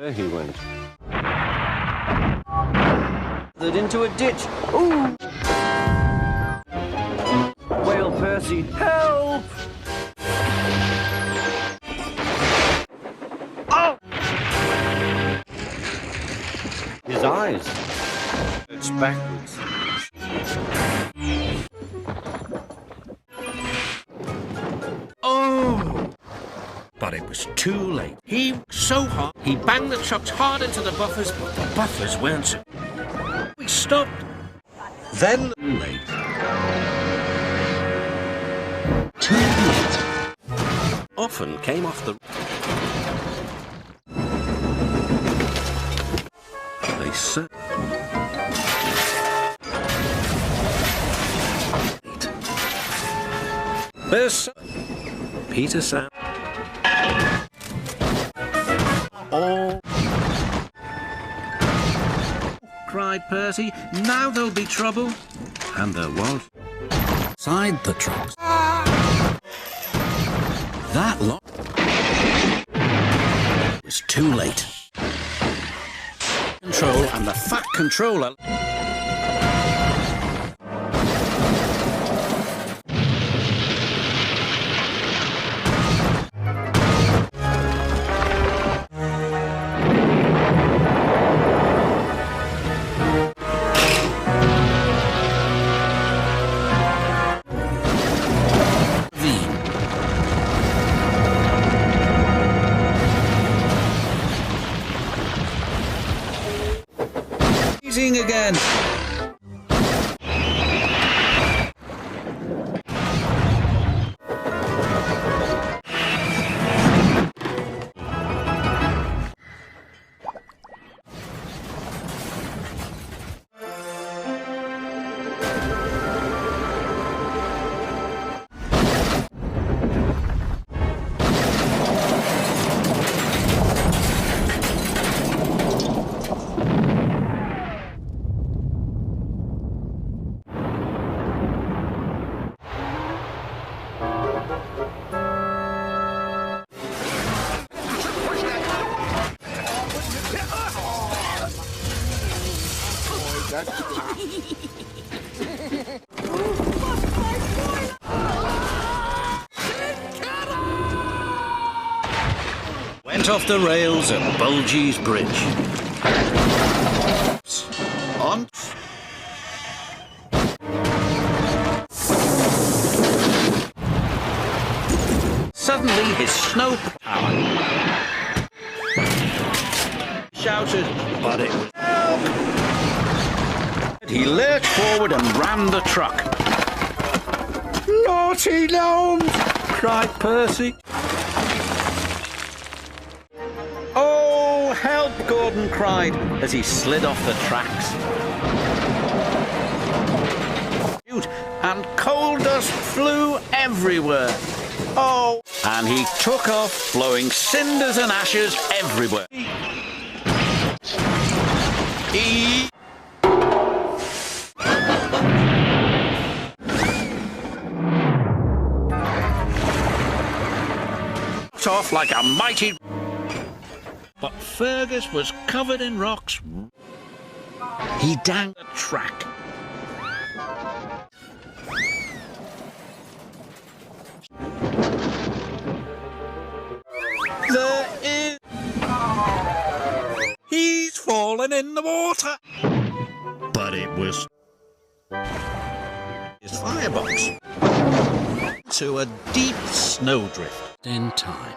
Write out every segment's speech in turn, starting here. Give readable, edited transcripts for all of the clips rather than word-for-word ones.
There he went. Into a ditch. Ooh! Whale Percy, help! Oh! His eyes. It's backwards. Oh! But it was too late. He so hard. He banged the trucks hard into the buffers, but the buffers weren't so. We stopped. Then late. Too late. Often came off the. They said. There's Peter Sam. Oh! Cried Percy. Now there'll be trouble. And there was. Side the trucks. That lot was too late. Control and the fat controller. Again. Went off the rails at Bulgy's Bridge. On. Suddenly his snow power shouted, but it was help! He lurched forward and rammed the truck. Naughty gnomes! Cried Percy. Oh, help! Gordon cried as he slid off the tracks. And coal dust flew everywhere. Oh! And he took off, blowing cinders and ashes everywhere. He off like a mighty. But Fergus was covered in rocks. He danged the track. There is. He's fallen in the water. But it was his firebox to a deep snowdrift in time.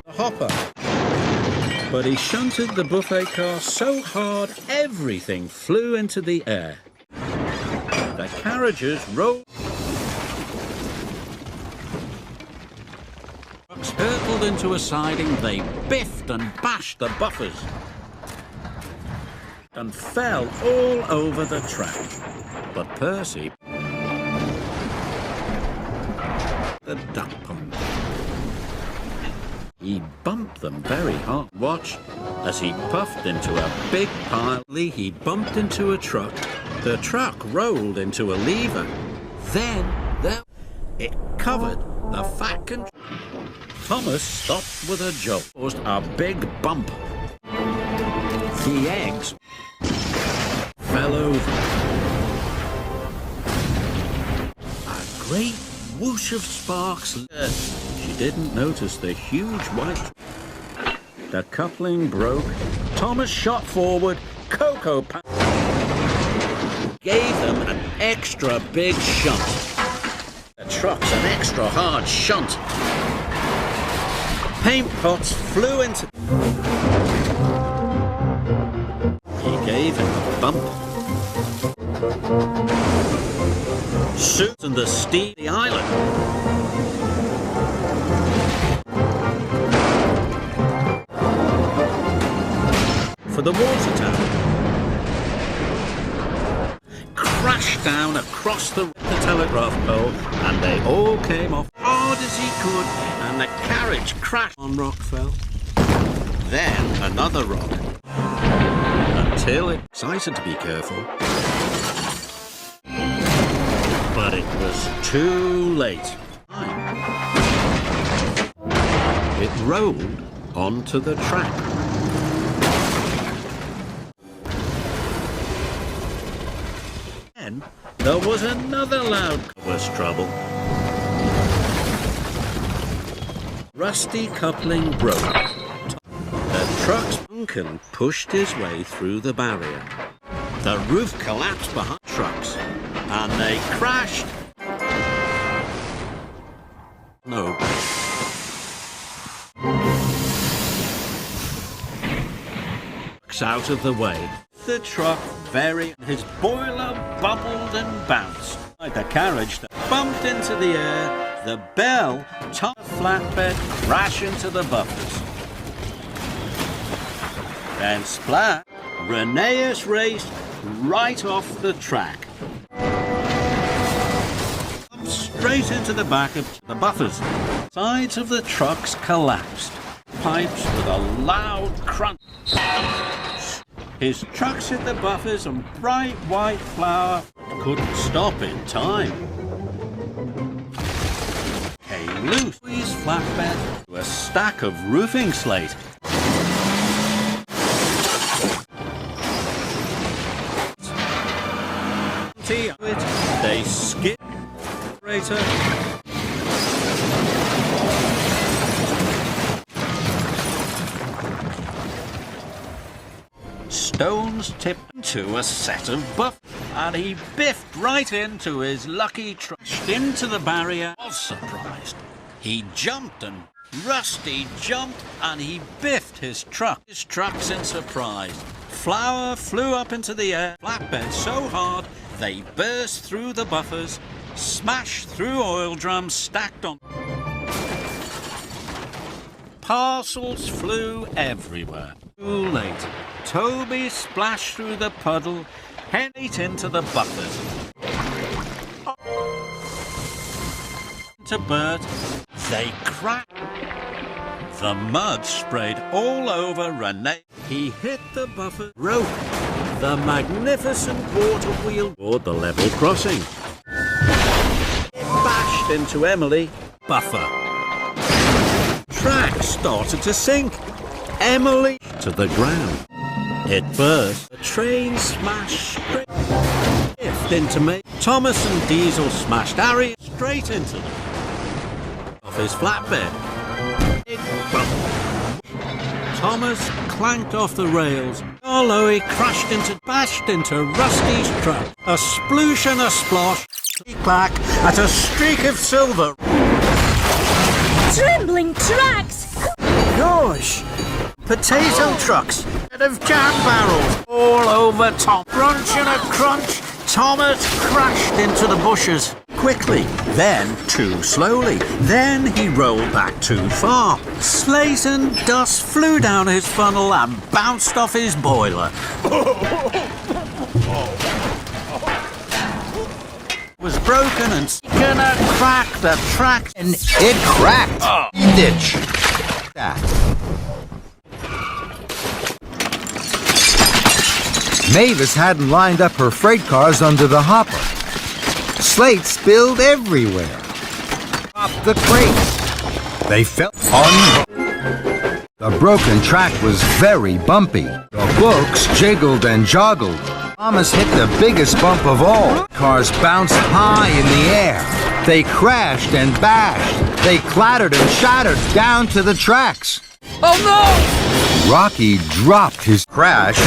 A hopper. But he shunted the buffet car so hard everything flew into the air. The carriages rolled. Trucks hurtled into a siding, they biffed and bashed the buffers and fell all over the track. But Percy, the duck pond, he bumped them very hard. Watch as he puffed into a big pile. He bumped into a truck. The truck rolled into a lever. Then it covered the fat control. Thomas stopped with a jolt. Caused a big bump. The eggs fell over. A great whoosh of sparks. She didn't notice the huge white. The coupling broke. Thomas shot forward. Coco gave them an extra big shunt. The truck's an extra hard shunt. Paint pots flew into. He gave him a bump. Suits and the steep the island. For the water tower. Crashed down across the telegraph pole, and they all came off hard as he could, and the carriage crashed on rock fell. Then another rock. Until it decided to be careful. But it was too late. It rolled onto the track. Then there was another loud trouble. Rusty coupling broke. The truck's uncle pushed his way through the barrier. The roof collapsed behind trucks, and they crashed. No. Out of the way. The truck his boiler bubbled and bounced. Like the carriage that bumped into the air, the bell topped the flatbed, crashed into the buffers. Then splat, Rheneas raced right off the track. Straight into the back of the buffers. Sides of the trucks collapsed. Pipes with a loud crunch. His trucks hit the buffers and bright white flour couldn't stop in time. Came loose his flatbed to a stack of roofing slate. They skipped the stones tipped into a set of buffers, and he biffed right into his lucky truck. Into the barrier, was surprised. He jumped and Rusty jumped and he biffed his truck. His truck's in surprise. Flour flew up into the air, flatbed so hard they burst through the buffers, smashed through oil drums stacked on. Parcels flew everywhere. Too late. Toby splashed through the puddle, head into the buffers. To Bert, they cracked. The mud sprayed all over Rene. He hit the buffer, broke the magnificent water wheel toward the level crossing. It bashed into Emily, buffer. Track started to sink. Emily to the ground. It burst. The train smashed straight into me. Thomas and Diesel smashed Harry straight into them. Off his flatbed. It bumped. Thomas clanked off the rails. Carloe bashed into Rusty's truck. A sploosh and a splosh. Back at a streak of silver. Trembling tracks! Gosh! Potato trucks instead of jam barrels all over Tom. Crunch and a crunch. Thomas crashed into the bushes. Quickly, then too slowly. Then he rolled back too far. Slate and dust flew down his funnel and bounced off his boiler. Was broken and gonna crack the track. And it cracked. Ditch. Mavis hadn't lined up her freight cars under the hopper. Slate spilled everywhere. Up the crates. They fell. The broken track was very bumpy. The books jiggled and joggled. Thomas hit the biggest bump of all. Cars bounced high in the air. They crashed and bashed. They clattered and shattered down to the tracks. Oh no! Rocky dropped his crash.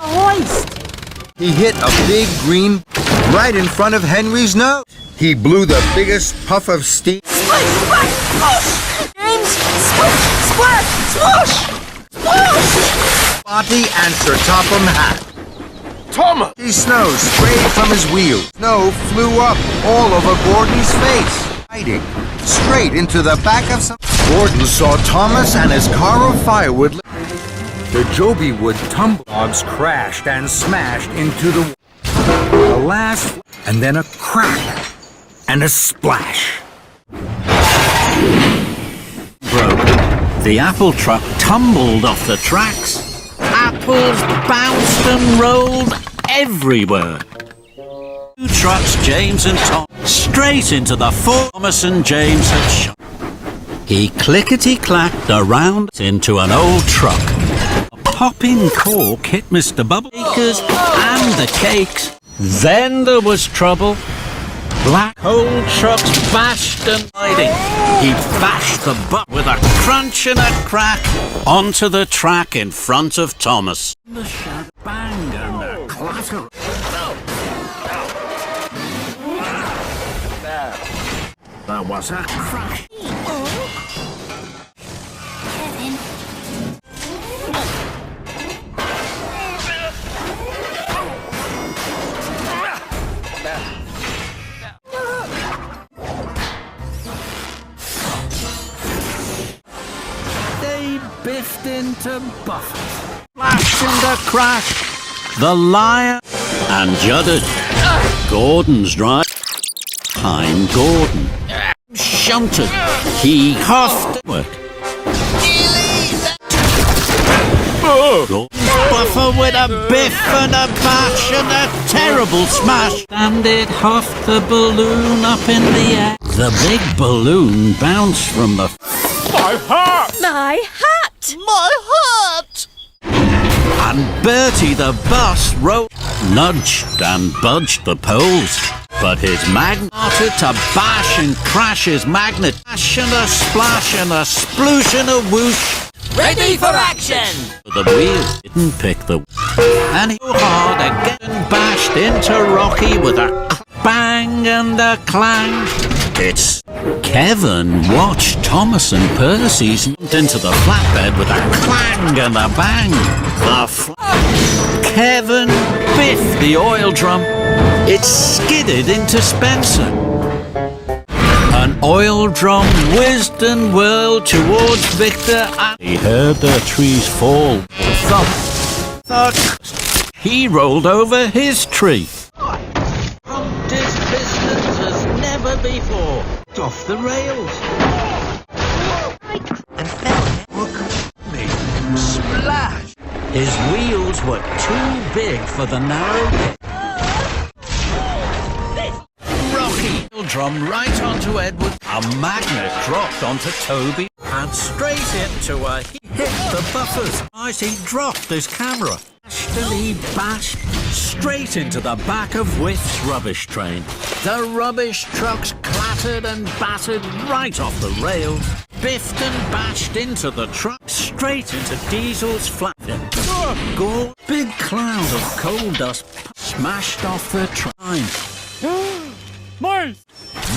Hoist! He hit a big green right in front of Henry's nose. He blew the biggest puff of steam. Splash! Splash! Swoosh! James! Swoosh! Splash! Swoosh! Swoosh! Spotty and Sir Topham Hatt. Thomas! The snow sprayed from his wheels. Snow flew up all over Gordon's face, hiding straight into the back of some... Gordon saw Thomas and his car of firewood. The Joby wood tumble logs crashed and smashed into the last, and then a crack and a splash. Broke. The apple truck tumbled off the tracks. Apples bounced and rolled everywhere. Two trucks, James and Tom, straight into the four Thomas and James had shot. He clickety-clacked around into an old truck. A popping cork hit Mr. Bubbleakers and the cakes. Then there was trouble. Black hole trucks bashed and hiding. He bashed the butt with a crunch and a crack onto the track in front of Thomas. The shadow bang and a clatter. There was a crash. They biffed into Buffett. Flash and a crash. The lion and juddered. Gordon's drive. I'm Gordon. Shunted. He huffed. Buffer with a biff and a bash and a terrible smash. And it huffed the balloon up in the air. The big balloon bounced from the... My hat! My hat! And Bertie the bus rolled, nudged and budged the poles. But his magnet started to bash and crash his magnet. Bash and a splash and a sploosh and a whoosh. Ready for action! The wheels didn't pick the... And he hard again and bashed into Rocky with a bang and a clang. It's... Kevin watched Thomas and Percy's into the flatbed with a clang and a bang. Kevin biffed the oil drum. It skidded into Spencer. An oil drum whizzed and whirled towards Victor, and he heard the trees fall. Thump, thud. He rolled over his tree. Pumped his pistons as never before. Off the rails. And fell. Look me. Splash. His wheels were too big for the narrow pit. Rocky drum right onto Edward. A magnet dropped onto Toby and straight into a... He hit the buffers as he dropped his camera. And he bashed straight into the back of Whiff's rubbish train. The rubbish trucks clattered and battered right off the rails, biffed and bashed into the truck, straight into Diesel's flatbed. Gore, big cloud of coal dust smashed off the train. Mice!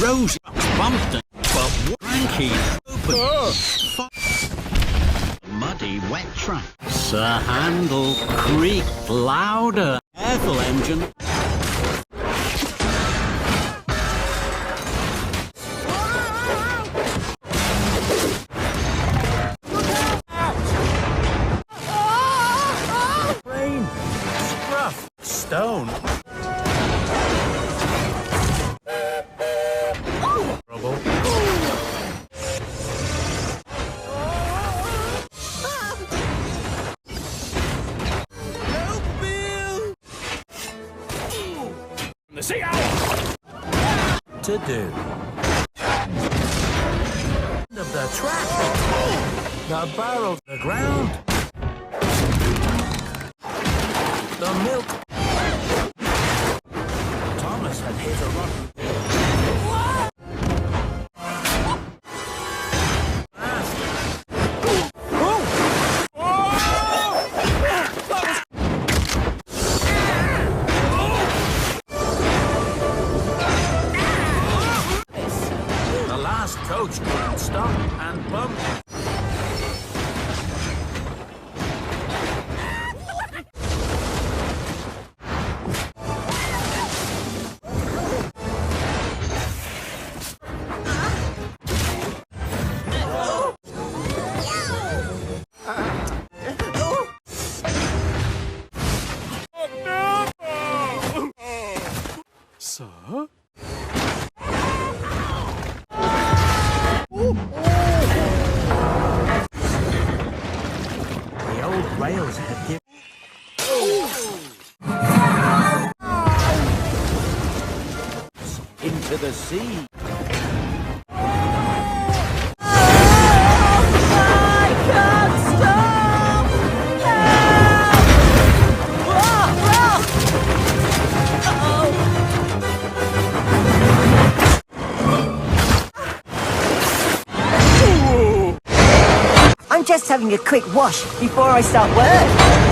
Rose bumped it, but Frankie opened. Muddy wet track. Sir Handle creaked louder. Careful, engine. Rain, scruff, stone. Trouble. The sea owl! To do. the track. The barrel, the ground. The milk. Thomas had hit a rotten. The last coach couldn't stop and bumped. Sir? The old rails had given. Into the sea. I'm just having a quick wash before I start work.